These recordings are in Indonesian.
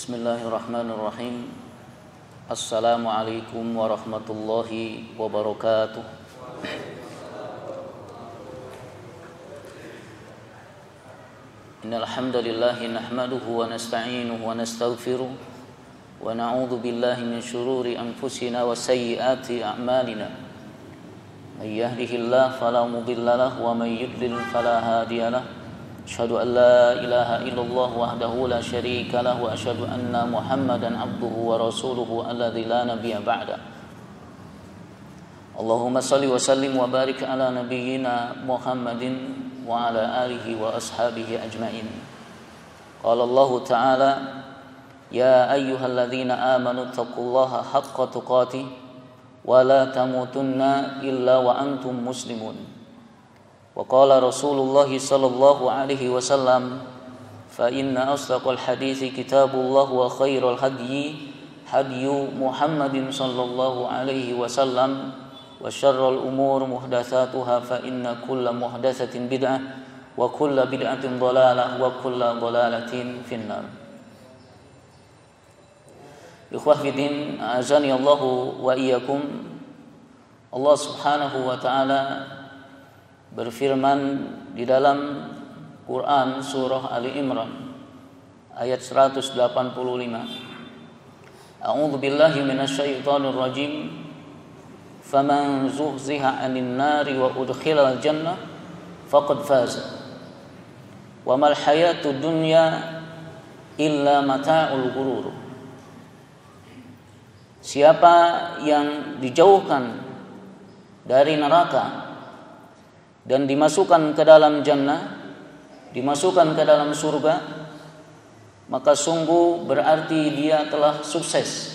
Bismillahirrahmanirrahim. Assalamualaikum warahmatullahi wabarakatuh. Innal hamdalillah nahmaduhu wa nasta'inuhu wa nastaghfiruh wa na'udzu billahi min shururi anfusina wa sayyiati a'malina. May yahdihillahu fala mudilla lahu wa may yudlil fala hadiya lahu. Asyhadu an la ilaha illallah wahdahu la syarika lahu wa asyhadu anna Muhammadan abduhu wa rasuluhu alladzi la nabiyya ba'da. Allahumma shalli wa sallim wa barik ala nabiyyina Muhammadin wa ala alihi wa ashabihi ajma'in. Qala Allah ta'ala, ya ayyuhalladzina amanu taqullaha haqqa tuqatih wa la tamutunna illa wa antum muslimun. Wa qala Rasulullah sallallahu alaihi wasallam, fa inna asdaqal hadithi kitabullah wa khairal hadyi hadyu Muhammadin sallallahu alaihi wasallam wa syarrul umur muhdatsatuha fa inna kulla muhdatsatin bid'ah wa kulla bid'atin dhalalah wa kulla dhalalatin finnar. Ikhwah fillah, azani Allahu wa iyyakum. Allah Subhanahu wa ta'ala berfirman di dalam Quran surah Ali Imran ayat 185. A'udzu billahi minasyaitonir rajim. Faman zuhziha 'anil nari wa udkhilal jannah faqad faza. Wa mal hayatud dunya illa mata'ul ghurur. Siapa yang dijauhkan dari neraka dan dimasukkan ke dalam jannah, dimasukkan ke dalam surga, maka sungguh berarti dia telah sukses,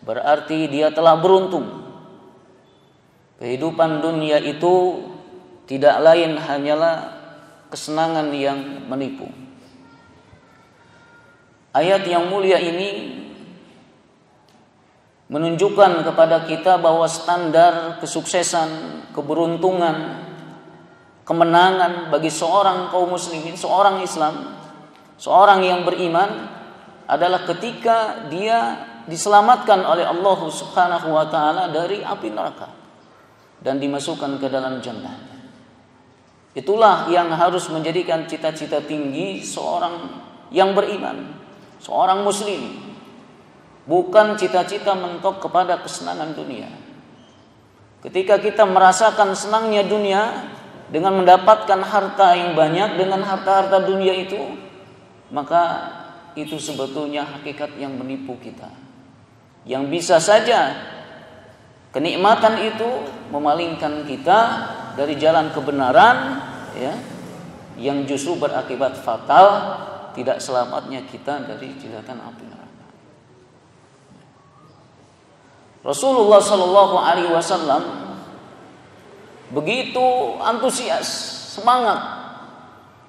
berarti dia telah beruntung. Kehidupan dunia itu tidak lain hanyalah kesenangan yang menipu. Ayat yang mulia ini menunjukkan kepada kita bahwa standar kesuksesan, keberuntungan, kemenangan bagi seorang kaum muslimin, seorang Islam, seorang yang beriman adalah ketika dia diselamatkan oleh Allah Subhanahu wa ta'ala dari api neraka dan dimasukkan ke dalam jannah. Itulah yang harus menjadikan cita-cita tinggi seorang yang beriman, seorang muslim. Bukan cita-cita mentok kepada kesenangan dunia. Ketika kita merasakan senangnya dunia dengan mendapatkan harta yang banyak, dengan harta-harta dunia itu, maka itu sebetulnya hakikat yang menipu kita. Yang bisa saja kenikmatan itu memalingkan kita dari jalan kebenaran, ya, yang justru berakibat fatal, tidak selamatnya kita dari jilatan api neraka. Rasulullah sallallahu alaihi wasallam begitu antusias, semangat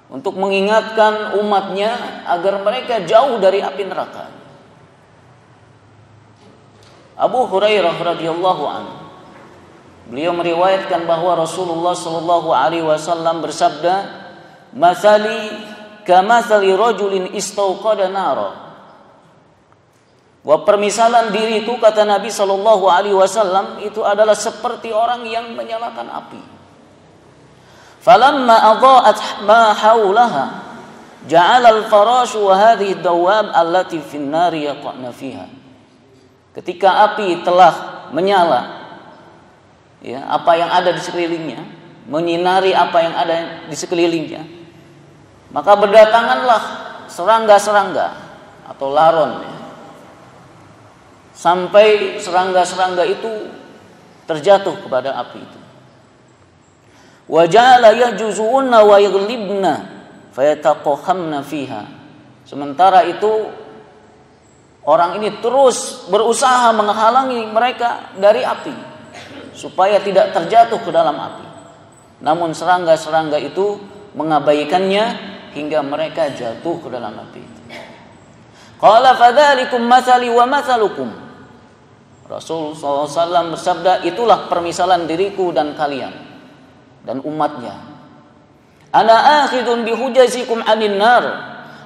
untuk mengingatkan umatnya agar mereka jauh dari api neraka. Abu Hurairah radhiyallahu anhu, beliau meriwayatkan bahwa Rasulullah sallallahu alaihi wasallam bersabda, "Matsali kamatsali rajulin istauqada nara." Wa permisalan diriku, kata Nabi sallallahu alaihi wasallam, itu adalah seperti orang yang menyalakan api. Falamma adha'at ma haulaha ja'ala al-farashu wa hadhihi ad-dawab allati fi an-nari yaqa'na fiha. Ketika api telah menyala, ya, apa yang ada di sekelilingnya, menyinari apa yang ada di sekelilingnya, maka berdatanganlah serangga-serangga atau laron, ya, sampai serangga-serangga itu terjatuh kepada api itu. Wa ja'ala yahjuzunna wa yaghlibna fayataqahamna fiha. Sementara itu orang ini terus berusaha menghalangi mereka dari api supaya tidak terjatuh ke dalam api. Namun serangga-serangga itu mengabaikannya hingga mereka jatuh ke dalam api itu. Qala fadzalikum matsali wa matsalukum. Rasul SAW bersabda, itulah permisalan diriku dan kalian dan umatnya. Ana akhidun bihujazikum anin nar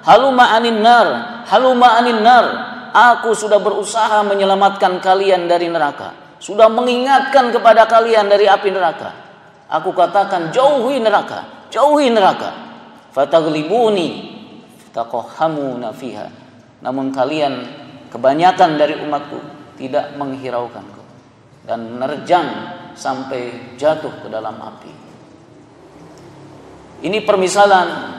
haluma anin nar, haluma anin nar. Aku sudah berusaha menyelamatkan kalian dari neraka, sudah mengingatkan kepada kalian dari api neraka. Aku katakan jauhi neraka, jauhi neraka. Fataglibuni taqahamuna fiha. Namun kalian kebanyakan dari umatku tidak menghiraukanku dan menerjang sampai jatuh ke dalam api. Ini permisalan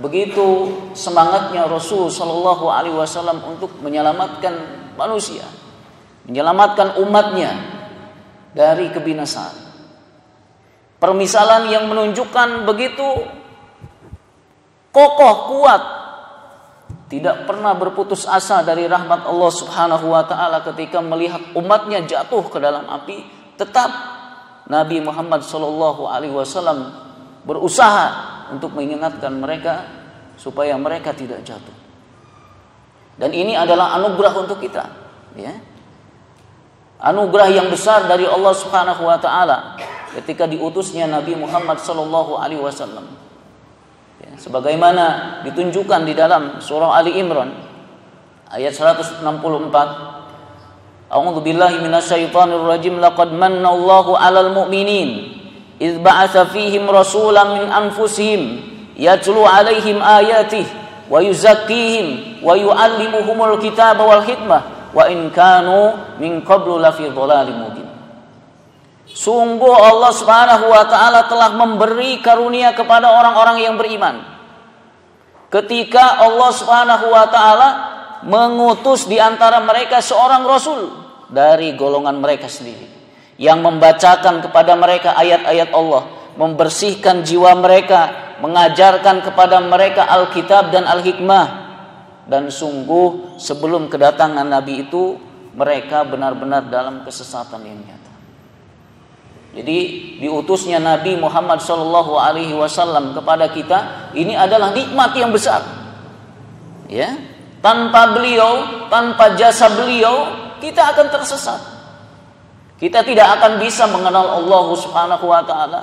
begitu semangatnya Rasul sallallahu alaihi wasallam untuk menyelamatkan manusia, menyelamatkan umatnya dari kebinasaan. Permisalan yang menunjukkan begitu kokoh, kuat, tidak pernah berputus asa dari rahmat Allah Subhanahu wa taala ketika melihat umatnya jatuh ke dalam api. Tetap Nabi Muhammad sallallahu alaihi wasallam berusaha untuk mengingatkan mereka supaya mereka tidak jatuh. Dan ini adalah anugerah untuk kita, ya. Anugerah yang besar dari Allah Subhanahu wa taala ketika diutusnya Nabi Muhammad sallallahu alaihi wasallam. Ya, sebagaimana ditunjukkan di dalam surah Ali Imran ayat 164. A'udzu billahi minasyaitonir rajim. Laqad manna Allahu 'alal mu'minin idz ba'atsa fihim rasulan min anfusihim yatlu 'alaihim ayatihi wa yuzakkihim wa yu'allimuhumul kitaba wal hikmah wa in kanu min qablu lafi dhalalin mubin. Sungguh Allah Subhanahu wa taala telah memberi karunia kepada orang-orang yang beriman ketika Allah Subhanahu wa taala mengutus di antara mereka seorang rasul dari golongan mereka sendiri yang membacakan kepada mereka ayat-ayat Allah, membersihkan jiwa mereka, mengajarkan kepada mereka Alkitab dan Al-Hikmah. Dan sungguh sebelum kedatangan Nabi itu mereka benar-benar dalam kesesatan yang nyata. Jadi diutusnya Nabi Muhammad sallallahu alaihi wasallam kepada kita ini adalah nikmat yang besar. Ya, tanpa beliau, tanpa jasa beliau, kita akan tersesat. Kita tidak akan bisa mengenal Allah Subhanahu wa taala,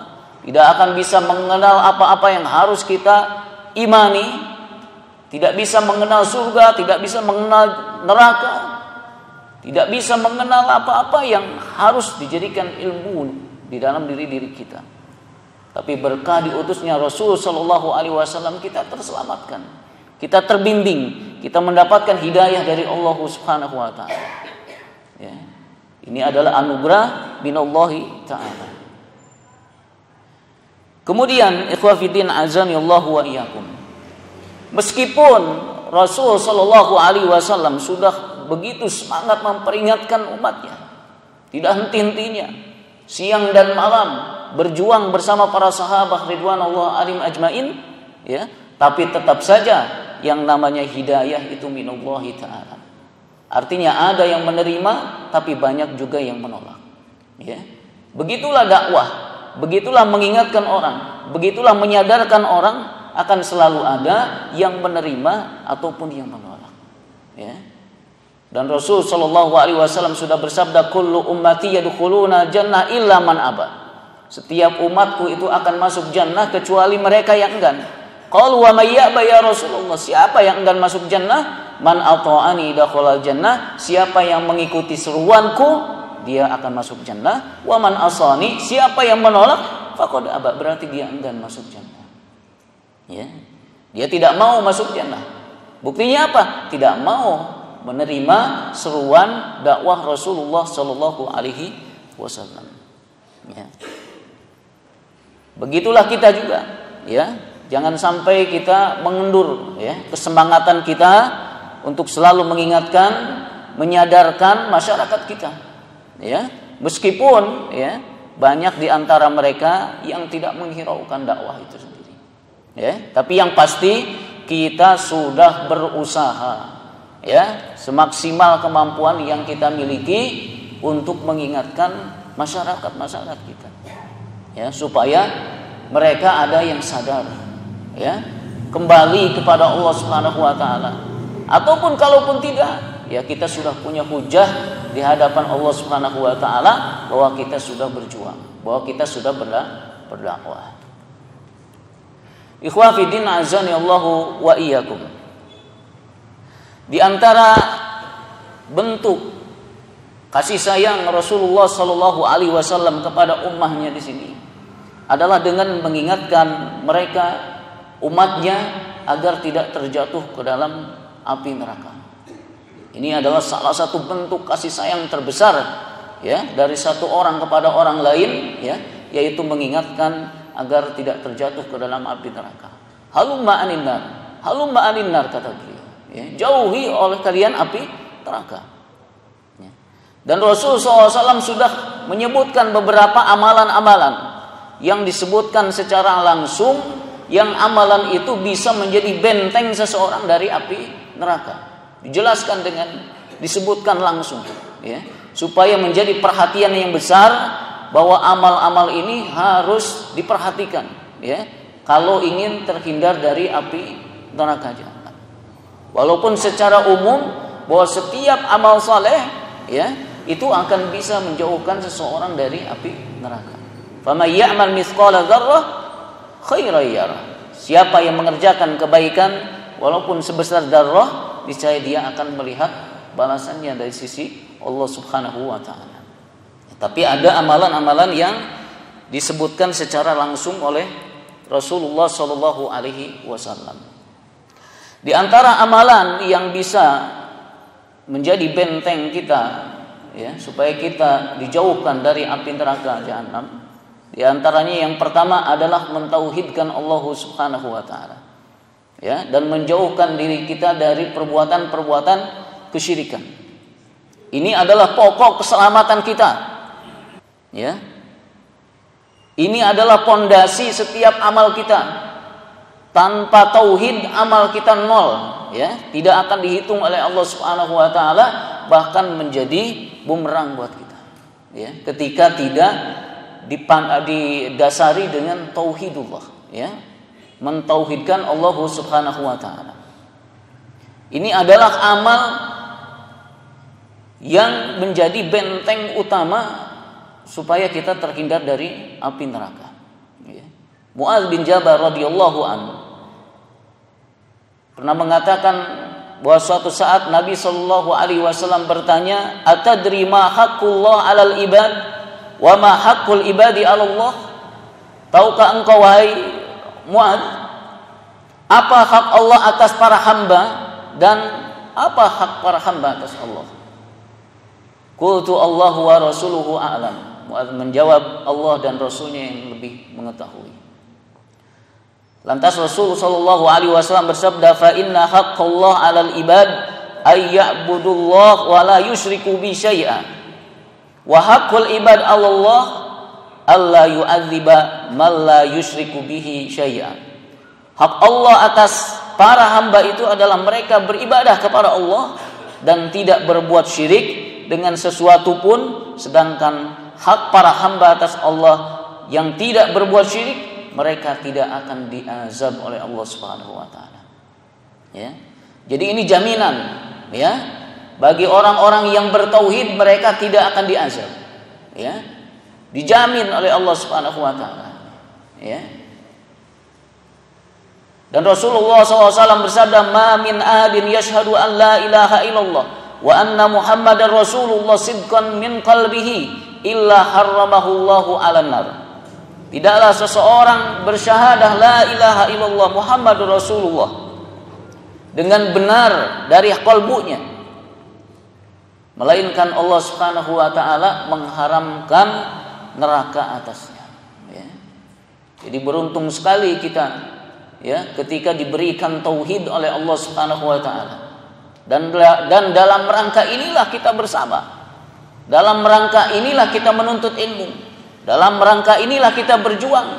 tidak akan bisa mengenal apa-apa yang harus kita imani, tidak bisa mengenal surga, tidak bisa mengenal neraka, tidak bisa mengenal apa-apa yang harus dijadikan ilmu di dalam diri kita. Tapi berkah diutusnya Rasul sallallahu alaihi wasallam kita terselamatkan. Kita terbimbing, kita mendapatkan hidayah dari Allah Subhanahu wa taala. Ya. Ini adalah anugerah minallahi taala. Kemudian ikhwah fiddin azanillahu wa iyyakum. Meskipun Rasul sallallahu alaihi wasallam sudah begitu semangat memperingatkan umatnya, tidak henti-hentinya, siang dan malam berjuang bersama para sahabat ridwanullah alim ajmain, ya, tapi tetap saja yang namanya hidayah itu minallahi ta'ala. Artinya ada yang menerima tapi banyak juga yang menolak, ya. Begitulah dakwah, begitulah mengingatkan orang, begitulah menyadarkan orang, akan selalu ada yang menerima ataupun yang menolak, ya. Dan Rasul sallallahu alaihi wasallam sudah bersabda, kullu ummati yadkhuluna jannah illa man aba. Setiap umatku itu akan masuk jannah kecuali mereka yang enggan. Qalu wa may ya'ba ya Rasulullah? Siapa yang enggan masuk jannah? Man ata'ani dakhala jannah. Siapa yang mengikuti seruanku, dia akan masuk jannah. Wa man asani, siapa yang menolak, faqad aba, berarti dia enggan masuk jannah. Ya. Dia tidak mau masuk jannah. Buktinya apa? Tidak mau menerima seruan dakwah Rasulullah sallallahu alaihi wasallam. Ya. Begitulah kita juga, ya. Jangan sampai kita mengundur, ya, kesemangatan kita untuk selalu mengingatkan, menyadarkan masyarakat kita, ya. Meskipun, ya, banyak di antara mereka yang tidak menghiraukan dakwah itu sendiri, ya. Tapi yang pasti kita sudah berusaha, ya, semaksimal kemampuan yang kita miliki untuk mengingatkan masyarakat kita, ya, supaya mereka ada yang sadar, ya, kembali kepada Allah Subhanahu wa taala. Ataupun kalaupun tidak, ya kita sudah punya hujah di hadapan Allah Subhanahu wa taala bahwa kita sudah berjuang, bahwa kita sudah berdakwah. Ikhwah fiddin azani Allahu wa iyyakum. Di antara bentuk kasih sayang Rasulullah Shallallahu Alaihi Wasallam kepada ummahnya di sini adalah dengan mengingatkan mereka, umatnya, agar tidak terjatuh ke dalam api neraka. Ini adalah salah satu bentuk kasih sayang terbesar, ya, dari satu orang kepada orang lain, ya, yaitu mengingatkan agar tidak terjatuh ke dalam api neraka. Halumma anin nar, kata beliau, ya, jauhi oleh kalian api neraka. Ya. Dan Rasul SAW sudah menyebutkan beberapa amalan-amalan yang disebutkan secara langsung, yang amalan itu bisa menjadi benteng seseorang dari api neraka. Dijelaskan dengan disebutkan langsung, ya, supaya menjadi perhatian yang besar bahwa amal-amal ini harus diperhatikan, ya, kalau ingin terhindar dari api neraka jahanam. Walaupun secara umum bahwa setiap amal saleh, ya, itu akan bisa menjauhkan seseorang dari api neraka. Faman ya'mal mithqala dzarrah khairan yarah. Siapa yang mengerjakan kebaikan walaupun sebesar dzarrah, niscaya dia akan melihat balasannya dari sisi Allah Subhanahu wa taala. Tapi ada amalan-amalan yang disebutkan secara langsung oleh Rasulullah Shallallahu alaihi wasallam. Di antara amalan yang bisa menjadi benteng kita, ya, supaya kita dijauhkan dari api neraka jahanam, di antaranya yang pertama adalah mentauhidkan Allah Subhanahu wa taala, ya, dan menjauhkan diri kita dari perbuatan-perbuatan kesyirikan. Ini adalah pokok keselamatan kita, ya. Ini adalah pondasi setiap amal kita. Tanpa tauhid amal kita nol, ya, tidak akan dihitung oleh Allah Subhanahu wa taala, bahkan menjadi bumerang buat kita, ya, ketika tidak didasari dengan tauhidullah, ya, mentauhidkan Allah Subhanahu wa taala. Ini adalah amal yang menjadi benteng utama supaya kita terhindar dari api neraka. Ya. Mu'adz bin Jabal radhiyallahu anhu pernah mengatakan bahwa suatu saat Nabi sallallahu alaihi wasallam bertanya, "Atadri ma haqqullah 'alal ibad wa ma haqqul ibadi 'alallah?" Tahukah engkau wahai Mu'adz, apa hak Allah atas para hamba dan apa hak para hamba atas Allah? Qultu Allahu wa rasuluhu a'lam. Mu'adz menjawab, Allah dan Rasulnya yang lebih mengetahui. Lantas Rasul sallallahu alaihi wasallam bersabda, "Fa inna haqqallah 'alal ibad ay ya'budullah wa la yusyriku bi syai'a. Wa haqqul ibad 'alallah alla yu'adziba man la yusyriku bihi syai'a." Hak Allah atas para hamba itu adalah mereka beribadah kepada Allah dan tidak berbuat syirik dengan sesuatu pun, sedangkan hak para hamba atas Allah yang tidak berbuat syirik, mereka tidak akan diazab oleh Allah Subhanahu wa taala. Ya. Jadi ini jaminan, ya, bagi orang-orang yang bertauhid, mereka tidak akan diazab. Ya. Dijamin oleh Allah Subhanahu wa taala. Ya. Dan Rasulullah SAW bersabda, "Ma min ahadin yashhadu an la ilaha illallah wa anna Muhammadar Rasulullah sidqan min qalbihi illa harramahu Allahu 'alan nar." Tidaklah seseorang bersyahadah la ilaha illallah Muhammadur Rasulullah dengan benar dari kalbunya, melainkan Allah Subhanahu wa taala mengharamkan neraka atasnya. Ya. Jadi beruntung sekali kita, ya, ketika diberikan tauhid oleh Allah Subhanahu wa taala. Dan dalam rangka inilah kita bersama. Dalam rangka inilah kita menuntut ilmu. Dalam rangka inilah kita berjuang.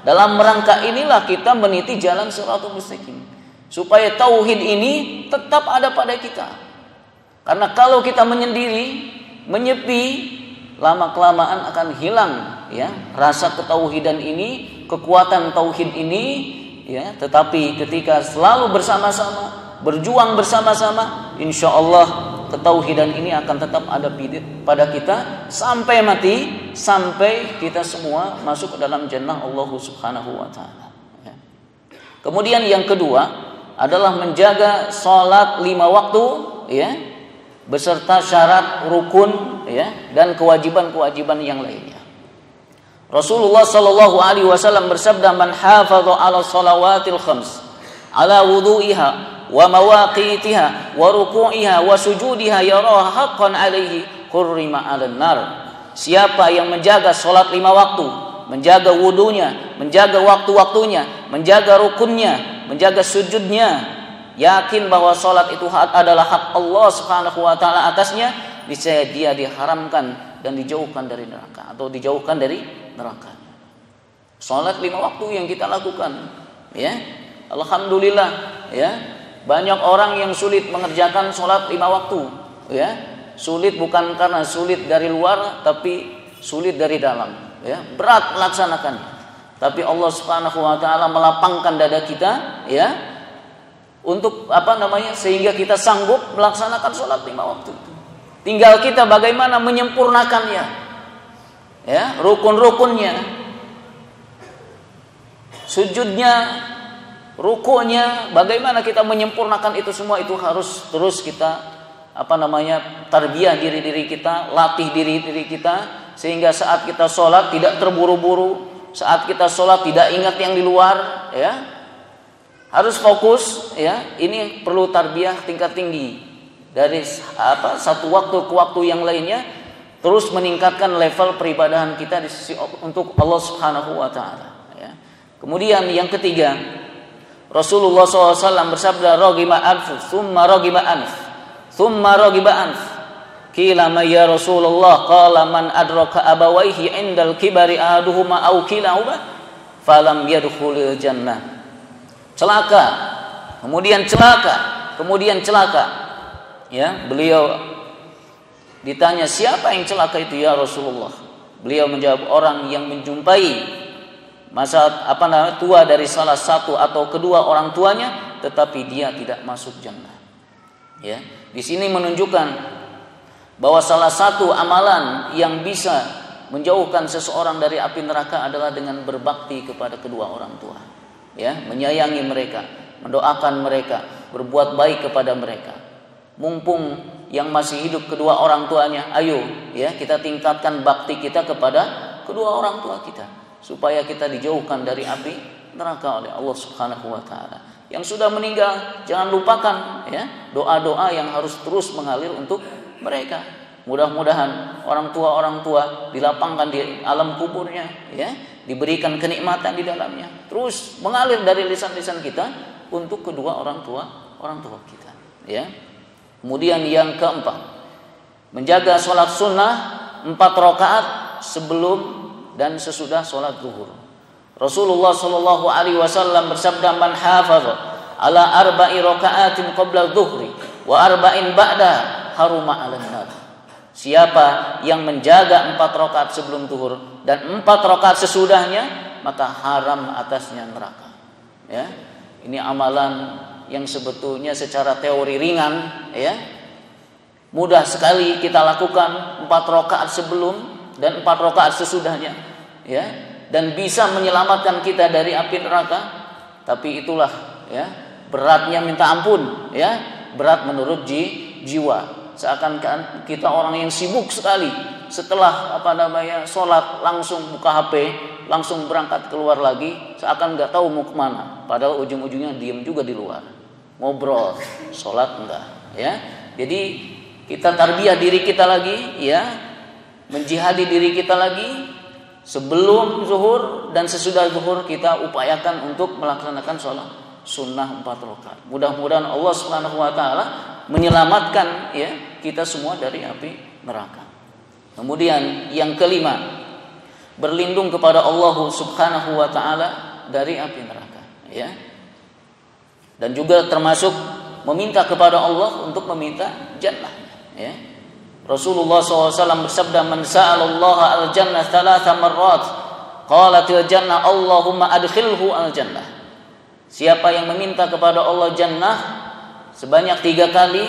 Dalam rangka inilah kita meniti jalan Shirathul Mustaqim, supaya tauhid ini tetap ada pada kita. Karena kalau kita menyendiri, menyepi, lama-kelamaan akan hilang, ya, rasa ketauhidan ini, kekuatan tauhid ini, ya. Tetapi ketika selalu bersama-sama, berjuang bersama-sama, insya Allah ketauhidan ini akan tetap ada pada kita sampai mati, sampai kita semua masuk ke dalam jannah Allah Subhanahu wa taala. Ya. Kemudian yang kedua adalah menjaga salat 5 waktu, ya, beserta syarat rukun, ya, dan kewajiban-kewajiban yang lainnya. Rasulullah sallallahu alaihi wasallam bersabda, "Man hafadha 'ala shalawatil khams, 'ala wudu'iha wa mawaqitiha wa ruku'iha wa sujudiha yaraha haqqan 'alaihi hurrima 'alan nar." Siapa yang menjaga salat 5 waktu, menjaga wudunya, menjaga waktu-waktunya, menjaga rukunnya, menjaga sujudnya, yakin bahwa salat itu adalah hak Allah Subhanahu wa taala atasnya, niscaya dia diharamkan dan dijauhkan dari neraka atau dijauhkan dari neraka. Salat 5 waktu yang kita lakukan, ya. Alhamdulillah, ya. Banyak orang yang sulit mengerjakan salat 5 waktu, ya. Sulit bukan karena sulit dari luar, tapi sulit dari dalam, ya. Berat melaksanakannya. Tapi Allah Subhanahu wa taala melapangkan dada kita, ya, untuk sehingga kita sanggup melaksanakan sholat 5 waktu itu. Tinggal kita bagaimana menyempurnakannya, ya, rukun-rukunnya, sujudnya, rukunya, bagaimana kita menyempurnakan itu semua. Itu harus terus kita tarbiyah diri kita, latih diri kita, sehingga saat kita sholat tidak terburu-buru, saat kita sholat tidak ingat yang di luar, ya, harus fokus, ya. Ini perlu tarbiyah tingkat tinggi dari satu waktu ke waktu yang lainnya, terus meningkatkan level peribadahan kita di sisi untuk Allah Subhanahu wa taala, ya. Kemudian yang ketiga, Rasulullah SAW bersabda, "Raghima anfu, thumma raghima anf, thumma raghima anf." Qila ma ya Rasulullah, qala man adraka abawaihi indal kibari ahaduhuma aw kilahuma falam yadkhulul jannah. Celaka, kemudian celaka, kemudian celaka. Ya, beliau ditanya, "Siapa yang celaka itu ya Rasulullah?" Beliau menjawab, "Orang yang menjumpai tua dari salah satu atau kedua orang tuanya tetapi dia tidak masuk jannah." Ya, di sini menunjukkan bahwa salah satu amalan yang bisa menjauhkan seseorang dari api neraka adalah dengan berbakti kepada kedua orang tua, ya, menyayangi mereka, mendoakan mereka, berbuat baik kepada mereka. Mumpung yang masih hidup kedua orang tuanya, ayo, ya, kita tingkatkan bakti kita kepada kedua orang tua kita supaya kita dijauhkan dari api neraka oleh Allah Subhanahu wa taala. Yang sudah meninggal jangan lupakan, ya, doa-doa yang harus terus mengalir untuk mereka. Mudah-mudahan orang tua dilapangkan di alam kuburnya, ya, diberikan kenikmatan di dalamnya, terus mengalir dari lisan-lisan kita untuk kedua orang tua kita, ya. Kemudian yang keempat, menjaga sholat sunnah 4 rakaat sebelum dan sesudah sholat zuhur. Rasulullah Shallallahu Alaihi Wasallam bersabda, "Man hafadha ala 4 rakaatin qabla dhuhri wa 4 ba'da haruma 'alan nar." Siapa yang menjaga 4 rakaat sebelum zuhur dan 4 rakaat sesudahnya, maka haram atasnya neraka. Ya, ini amalan yang sebetulnya secara teori ringan, ya, mudah sekali kita lakukan 4 rakaat sebelum dan 4 rakaat sesudahnya, ya, dan bisa menyelamatkan kita dari api neraka. Tapi itulah, ya, beratnya minta ampun, ya, berat menurut jiwa. Seakan-akan kita orang yang sibuk sekali, setelah sholat langsung buka HP, langsung berangkat keluar lagi, seakan nggak tahu mau kemana. Padahal ujung-ujungnya diem juga di luar, ngobrol, sholat enggak, ya. Jadi kita tarbiyah diri kita lagi, ya, menjihadi diri kita lagi. Sebelum zuhur dan sesudah zuhur kita upayakan untuk melaksanakan sholat sunnah 4 rakaat. Mudah-mudahan Allah Subhanahu wa taala menyelamatkan, ya, kita semua dari api neraka. Kemudian yang kelima, berlindung kepada Allah Subhanahu wa taala dari api neraka, ya. Dan juga termasuk meminta kepada Allah untuk meminta jannah, ya. Rasulullah SAW bersabda, "Man sa'alallaha al-jannah 3 marrat, qalatil jannah Allahumma adkhilhu al-jannah." Siapa yang meminta kepada Allah jannah sebanyak 3 kali,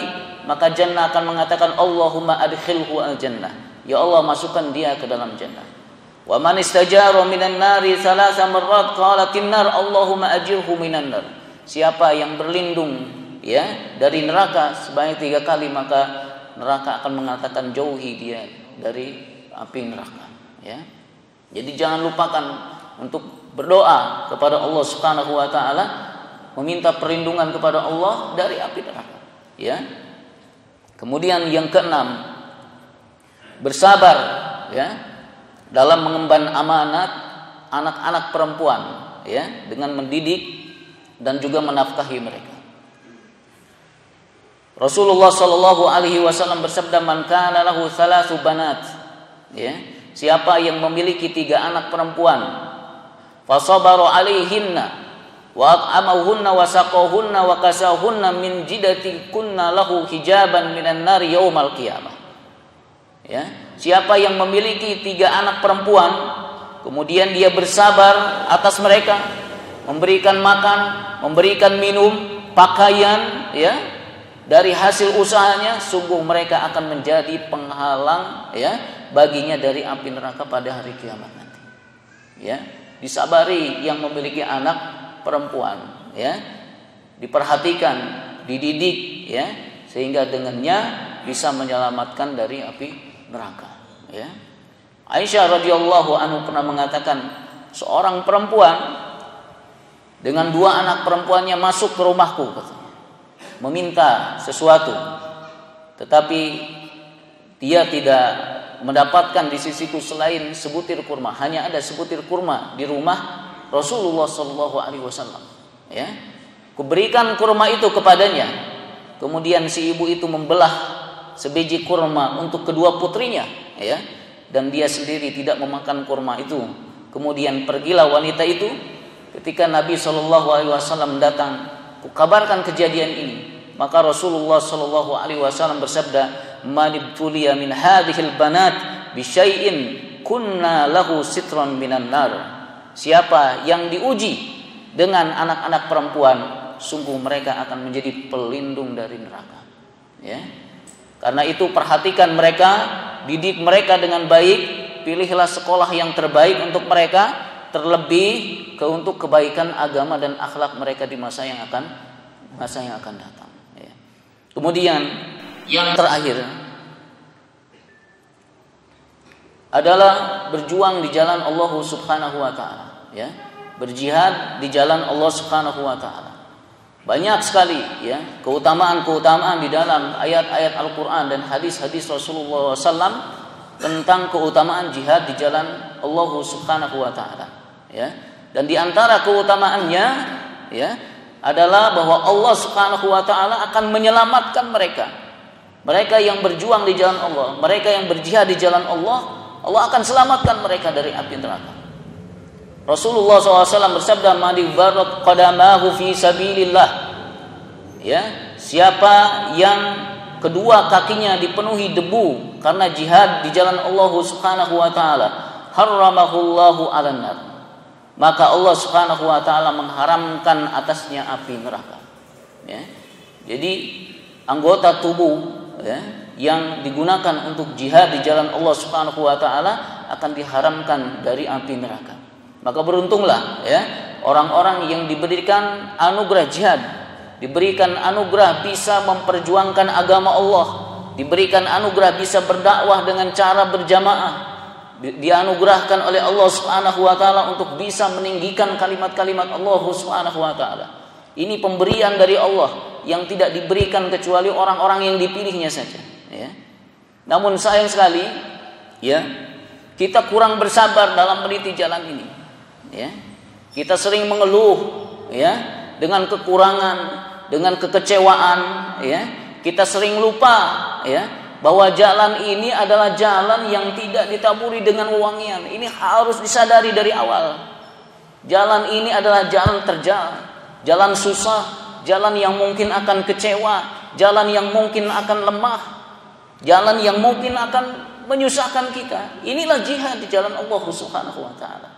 maka jannah akan mengatakan, "Allahumma adkhilhu al-jannah." Ya Allah, masukkan dia ke dalam jannah. Wa man istajara minan nari 3 marrat, qalatin nar Allahumma ajirhu minan nar. Siapa yang berlindung ya dari neraka sebanyak 3 kali, maka neraka akan mengatakan jauhi dia dari api neraka, ya. Jadi jangan lupakan untuk berdoa kepada Allah Subhanahu wa taala, meminta perlindungan kepada Allah dari api neraka, ya. Kemudian yang keenam, bersabar ya dalam mengemban amanat anak-anak perempuan ya, dengan mendidik dan juga menafkahi mereka. Rasulullah Shallallahu Alaihi Wasallam bersabda, "Man kana lahu thalathu banat," ya, siapa yang memiliki 3 anak perempuan, fasabaru alaihinna wa at'amahunna wa saqahunna wa kasahunna min jidati kunna lahu hijaban minan nar yaumal qiyamah. Ya, siapa yang memiliki 3 anak perempuan, kemudian dia bersabar atas mereka, memberikan makan, memberikan minum, pakaian, ya, dari hasil usahanya, sungguh mereka akan menjadi penghalang ya baginya dari api neraka pada hari kiamat nanti. Ya, disabari yang memiliki anak perempuan, ya, diperhatikan, dididik, ya, sehingga dengannya bisa menyelamatkan dari api neraka. Ya, Aisyah radhiyallahu anhu pernah mengatakan, seorang perempuan dengan 2 anak perempuannya masuk ke rumahku, katanya, meminta sesuatu, tetapi dia tidak mendapatkan di sisiku selain sebutir kurma. Hanya ada sebutir kurma di rumah Rasulullah Shallallahu Alaihi Wasallam. Ya, kuberikan kurma itu kepadanya. Kemudian si ibu itu membelah sebiji kurma untuk kedua putrinya, ya, dan dia sendiri tidak memakan kurma itu. Kemudian pergilah wanita itu. Ketika Nabi Shallallahu Alaihi Wasallam datang, kukabarkan kejadian ini. Maka Rasulullah Shallallahu Alaihi Wasallam bersabda, "Man ibtuliya min hadhil banat bi syai'in kunna lahu sitran minan nar." Siapa yang diuji dengan anak-anak perempuan, sungguh mereka akan menjadi pelindung dari neraka. Ya. Karena itu perhatikan mereka, didik mereka dengan baik, pilihlah sekolah yang terbaik untuk mereka, terlebih untuk kebaikan agama dan akhlak mereka di masa yang akan datang. Ya. Kemudian yang terakhir adalah berjuang di jalan Allah Subhanahu wa taala, ya. Berjihad di jalan Allah Subhanahu wa taala. Banyak sekali ya keutamaan-keutamaan di dalam ayat-ayat Al-Qur'an dan hadis-hadis Rasulullah SAW tentang keutamaan jihad di jalan Allah Subhanahu wa taala, ya. Dan di antara keutamaannya, ya, adalah bahwa Allah Subhanahu wa taala akan menyelamatkan mereka. Mereka yang berjuang di jalan Allah, mereka yang berjihad di jalan Allah, Allah akan selamatkan mereka dari api neraka. Rasulullah SAW bersabda, "Man ibarrat qadamahu fi sabilillah." Ya, siapa yang kedua kakinya dipenuhi debu karena jihad di jalan Allah Subhanahu wa taala, harramahullahu 'alan nar. Maka Allah Subhanahu wa taala mengharamkan atasnya api neraka. Ya. Jadi anggota tubuh, ya, yang digunakan untuk jihad di jalan Allah Subhanahu wa taala akan diharamkan dari api neraka. Maka beruntunglah ya orang-orang yang diberikan anugerah jihad, diberikan anugerah bisa memperjuangkan agama Allah, diberikan anugerah bisa berdakwah dengan cara berjamaah, dianugerahkan oleh Allah Subhanahu wa taala untuk bisa meninggikan kalimat-kalimat Allah Subhanahu wa taala. Ini pemberian dari Allah yang tidak diberikan kecuali orang-orang yang dipilihnya saja, ya. Namun sayang sekali, ya, kita kurang bersabar dalam meniti jalan ini. Ya, kita sering mengeluh, ya, dengan kekurangan, dengan kekecewaan, ya. Kita sering lupa, ya, bahwa jalan ini adalah jalan yang tidak ditaburi dengan wewangian. Ini harus disadari dari awal. Jalan ini adalah jalan terjal, jalan susah, jalan yang mungkin akan kecewa, jalan yang mungkin akan lemah, jalan yang mungkin akan menyusahkan kita. Inilah jihad di jalan Allah Subhanahu wa taala.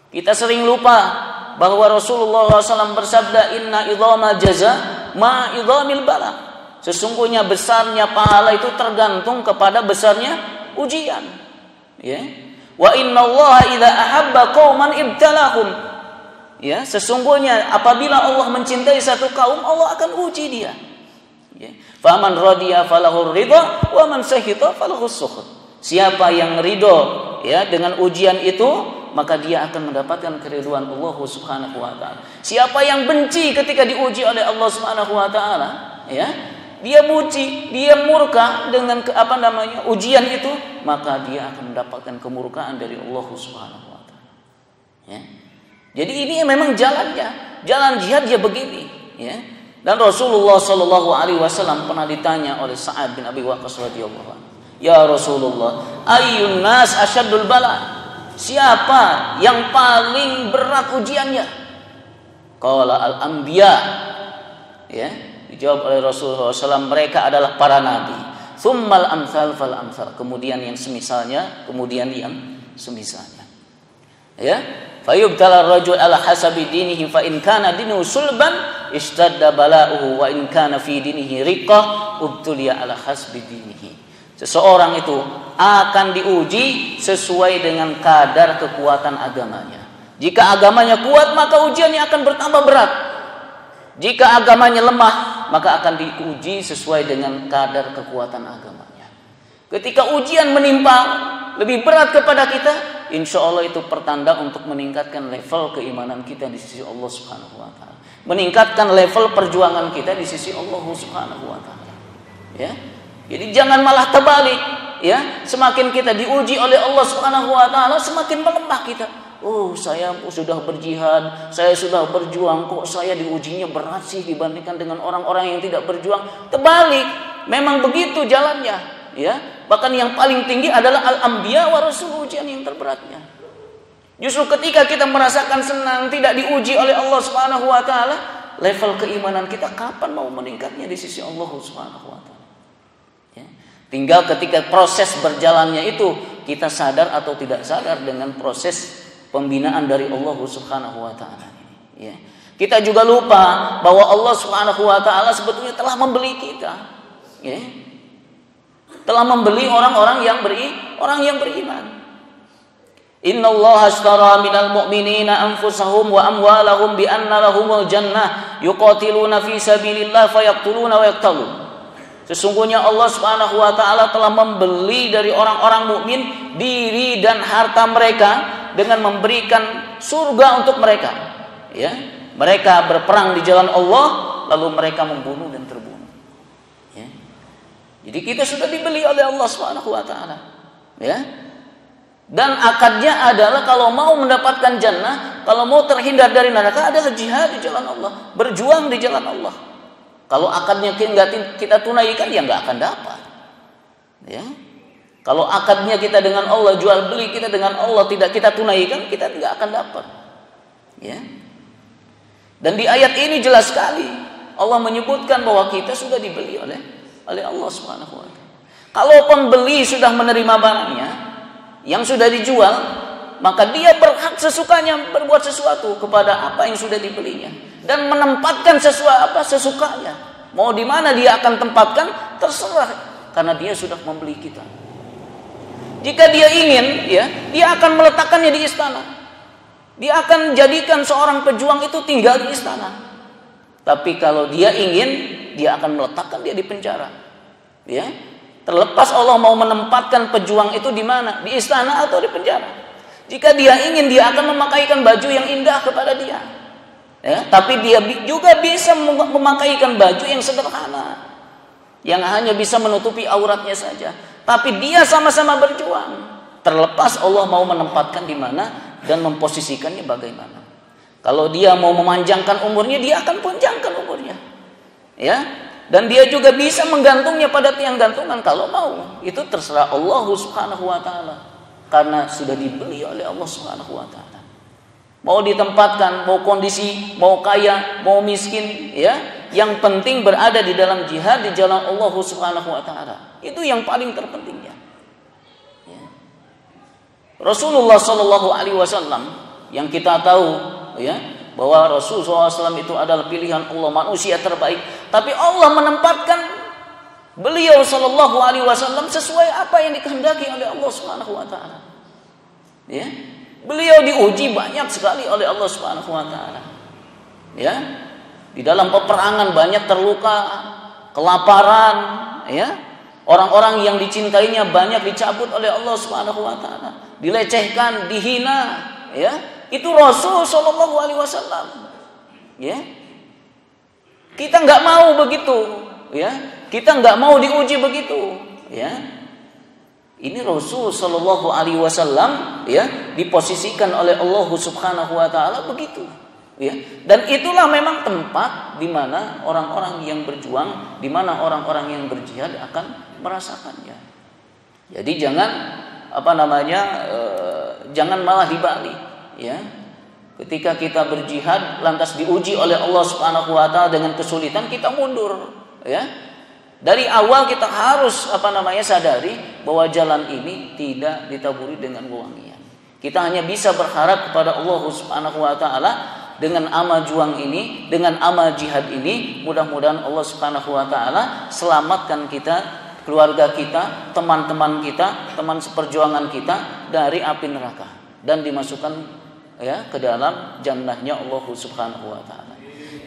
Kita sering lupa bahwa Rasulullah SAW bersabda, "Inna idhama jaza ma idhamil bala." Sesungguhnya besarnya pahala itu tergantung kepada besarnya ujian. Ya. Wa inna Allah idza ahabba qauman ibtalahum. Ya, sesungguhnya apabila Allah mencintai satu kaum, Allah akan uji dia. Ya. Faman radiya falahu ridha wa man sakhita falahu sukhut. Siapa yang ridho ya dengan ujian itu, maka dia akan mendapatkan keridhaan Allah Subhanahu wa taala. Siapa yang benci ketika diuji oleh Allah Subhanahu wa taala, ya, dia benci, dia murka dengan ujian itu, maka dia akan mendapatkan kemurkaan dari Allah Subhanahu wa taala. Ya. Jadi ini memang jalannya, jalan jihad ya begini, ya. Dan Rasulullah Shallallahu Alaihi Wasallam pernah ditanya oleh Sa'ad bin Abi Waqqas radhiyallahu anhu, ya Rasulullah, ayyun nas asyaddul bala? Siapa yang paling berat ujiannya? Qala al-anbiya. Ya, dijawab oleh Rasulullah SAW, mereka adalah para nabi. Tsummal amsal fal amsal. Kemudian yang semisalnya, kemudian yang semisalnya. Ya, fayubtala ar-rajul ala hasabi dinihi fa in kana dinuhu sulban ishtadda bala'uhu wa in kana fi dinihi riqqah ubtuliya ala hasbi dinihi. Seseorang itu akan diuji sesuai dengan kadar kekuatan agamanya. Jika agamanya kuat, maka ujiannya akan bertambah berat. Jika agamanya lemah, maka akan diuji sesuai dengan kadar kekuatan agamanya. Ketika ujian menimpa lebih berat kepada kita, insya Allah itu pertanda untuk meningkatkan level keimanan kita di sisi Allah Subhanahu wa taala. Meningkatkan level perjuangan kita di sisi Allah Subhanahu wa taala. Ya. Jadi jangan malah terbalik, ya. Semakin kita diuji oleh Allah Subhanahu wa taala, semakin melemah kita. Oh, saya sudah berjihad, saya sudah berjuang, kok saya diujinya berat sih dibandingkan dengan orang-orang yang tidak berjuang. Terbalik, memang begitu jalannya, ya. Bahkan yang paling tinggi adalah al-anbiya wa rasul, ujian yang terberatnya. Justru ketika kita merasakan senang, tidak diuji oleh Allah Subhanahu wa taala, level keimanan kita kapan mau meningkatnya di sisi Allah Subhanahu wa taala? Tinggal ketika proses berjalannya itu kita sadar atau tidak sadar dengan proses pembinaan dari Allah Subhanahu wa taala. Ya. Kita juga lupa bahwa Allah Subhanahu wa taala sebetulnya telah membeli kita. Ya. Telah membeli orang-orang yang beriman. Innallaha ashtara minal mu'minina anfusahum wa amwalahum bi anna lahumul jannah yuqatiluna fi sabilillah fayaqtuluna wa yaqtalun. Sesungguhnya Allah Subhanahu wa taala telah membeli dari orang-orang mukmin diri dan harta mereka dengan memberikan surga untuk mereka. Ya, mereka berperang di jalan Allah lalu mereka membunuh dan terbunuh. Ya. Jadi kita sudah dibeli oleh Allah Subhanahu wa taala. Ya. Dan akadnya adalah kalau mau mendapatkan jannah, kalau mau terhindar dari neraka adalah jihad di jalan Allah, berjuang di jalan Allah. Kalau akadnya kita tunaikan, ya nggak akan dapat. Ya, kalau akadnya kita dengan Allah, jual beli kita dengan Allah tidak kita tunaikan, kita nggak akan dapat. Ya. Dan di ayat ini jelas sekali Allah menyebutkan bahwa kita sudah dibeli oleh Allah Subhanahu wa taala. Kalau pembeli sudah menerima barangnya yang sudah dijual, maka dia berhak sesukanya berbuat sesuatu kepada apa yang sudah dibelinya. Dan menempatkan sesukanya. Mau di mana dia akan tempatkan terserah, karena dia sudah membeli kita. Jika dia ingin, ya, dia akan meletakkannya di istana. Dia akan jadikan seorang pejuang itu tinggal di istana. Tapi kalau dia ingin, dia akan meletakkan dia di penjara. Ya, terlepas Allah mau menempatkan pejuang itu di mana, di istana atau di penjara. Jika dia ingin, dia akan memakaikan baju yang indah kepada dia. Ya, tapi dia juga bisa memakaikan baju yang sederhana, yang hanya bisa menutupi auratnya saja. Tapi dia sama-sama berjuang. Terlepas Allah mau menempatkan di mana dan memposisikannya bagaimana. Kalau dia mau memanjangkan umurnya, dia akan panjangkan umurnya. Ya, dan dia juga bisa menggantungnya pada tiang gantungan kalau mau. Itu terserah Allah Subhanahu wa taala, karena sudah dibeli oleh Allah Subhanahu wa taala. Mau ditempatkan, mau kondisi, mau kaya, mau miskin, ya, yang penting berada di dalam jihad di jalan Allah Subhanahu wa taala. Itu yang paling terpentingnya. Ya. Rasulullah Shallallahu alaihi wasallam yang kita tahu, ya, bahwa Rasulullah SAW itu adalah pilihan Allah, manusia terbaik. Tapi Allah menempatkan beliau Shallallahu alaihi wasallam sesuai apa yang dikehendaki oleh Allah Subhanahu wa taala. Ya. Beliau diuji banyak sekali oleh Allah Subhanahu wa taala. Ya. Di dalam peperangan banyak terluka, kelaparan, ya. Orang-orang yang dicintainya banyak dicabut oleh Allah Subhanahu wa taala, dilecehkan, dihina, ya. Itu Rasul sallallahu alaihi wasallam. Ya. Kita enggak mau begitu, ya. Kita enggak mau diuji begitu, ya. Ini Rasul sallallahu alaihi wasallam, ya, diposisikan oleh Allah Subhanahu wa taala begitu, ya. Dan itulah memang tempat di mana orang-orang yang berjuang, di mana orang-orang yang berjihad akan merasakannya. Jadi jangan jangan malah dibalik, ya. Ketika kita berjihad lantas diuji oleh Allah Subhanahu wa taala dengan kesulitan, kita mundur, ya. Dari awal kita harus sadari bahwa jalan ini tidak ditaburi dengan wewangian. Kita hanya bisa berharap kepada Allah Subhanahu wa taala dengan amal juang ini, dengan amal jihad ini, mudah-mudahan Allah Subhanahu wa taala selamatkan kita, keluarga kita, teman-teman kita, teman seperjuangan kita dari api neraka dan dimasukkan, ya, ke dalam jannahnya Allah Subhanahu wa taala.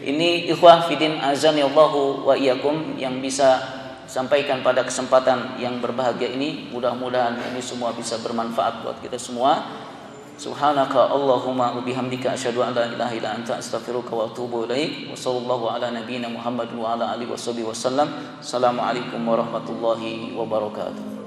Ini ikhwah fidin azani Allahu wa iyyakum yang bisa sampaikan pada kesempatan yang berbahagia ini. Mudah-mudahan ini semua bisa bermanfaat buat kita semua. Subhanaka Allahumma wa bihamdika asyhadu an la ilaha illa anta astaghfiruka wa atubu ilaik. Wa sallallahu ala nabiyyina Muhammad wa ala alihi wasallam. Assalamualaikum warahmatullahi wabarakatuh.